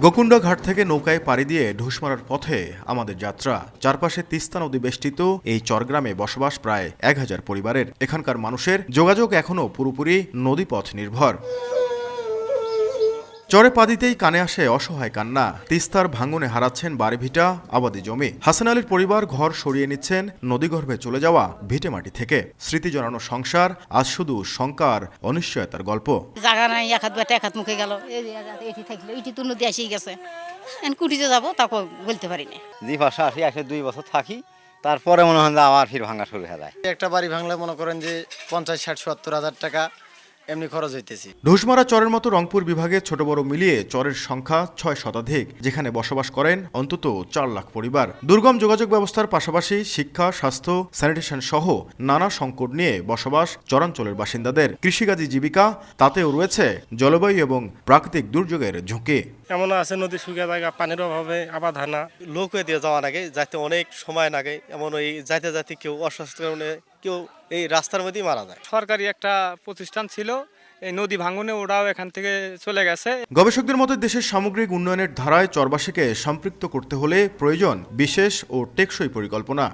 গোকুন্ডা ঘাট থেকে নৌকায় পাড়ি দিয়ে ঢুস মারার পথে আমাদের যাত্রা। চারপাশে তিস্তা নদী বেষ্টিত এই চরগ্রামে বসবাস প্রায় 1000 পরিবারের। এখানকার মানুষের যোগাযোগ এখনও পুরোপুরি নদীপথ নির্ভর। চরে পা দিতেই কানে আসে অসহায় কান্না। তিস্তার ভাঙনে হারাচ্ছেন বাড়িভিটা, আবাদি জমি। হাসান আলীর পরিবার ঘর সরিয়ে নিচ্ছেন নদীগর্ভে চলে যাওয়া ভিটেমাটি থেকে। স্মৃতি জড়ানো সংসার আজ শুধু শঙ্কার অনিশ্চয়তার গল্প। জায়গা নাই, এক হাত বেটা এক হাত মুখে গেল, এটি থাকলো, এটি তো নদী এসেই গেছে। কুটিতে যাবো তাকে বলতে পারি না। যে পাশে আসি 1-2 বছর থাকি, তারপরে মনে হয় আবার ফির ভাঙা শুরু হয়ে যায়। একটা বাড়ি ভাঙলে মনে করেন যে 50, 60, 70 হাজার টাকা এমনি খরচ হইতেছি। ঢুসমারা চরের মতো রংপুর বিভাগে ছোট বড় মিলিয়ে চরের সংখ্যা 6 শতাধিক, যেখানে বসবাস করেন অন্তত 4 লাখ পরিবার। দুর্গম যোগাযোগ ব্যবস্থার পাশাপাশি শিক্ষা, স্বাস্থ্য, স্যানিটেশন সহ নানা সংকট নিয়ে বসবাস চরাঞ্চলের বাসিন্দাদের। কৃষিকাজী জীবিকা, তাতেও রয়েছে জলবায়ু এবং প্রাকৃতিক দুর্যোগের ঝুঁকি। এমন আছে নদী শুকিয়ে জায়গা, পানির অভাবে আবাদ হয় না। লোক হয়ে দিয়ে যাওয়ার আগে যাতে অনেক সময় লাগে, এমন ওই যাইতে যাতে কেউ অসুস্থ কারণে কেউ এই রাস্তার মধ্যেই মারা যায়। সরকারি একটা প্রতিষ্ঠান ছিল, এই নদী ভাঙনে ওরাও এখান থেকে চলে গেছে। গবেষকদের মতে দেশের সামগ্রিক উন্নয়নের ধারায় চরবাসীকে সম্পৃক্ত করতে হলে প্রয়োজন বিশেষ ও টেকসই পরিকল্পনা।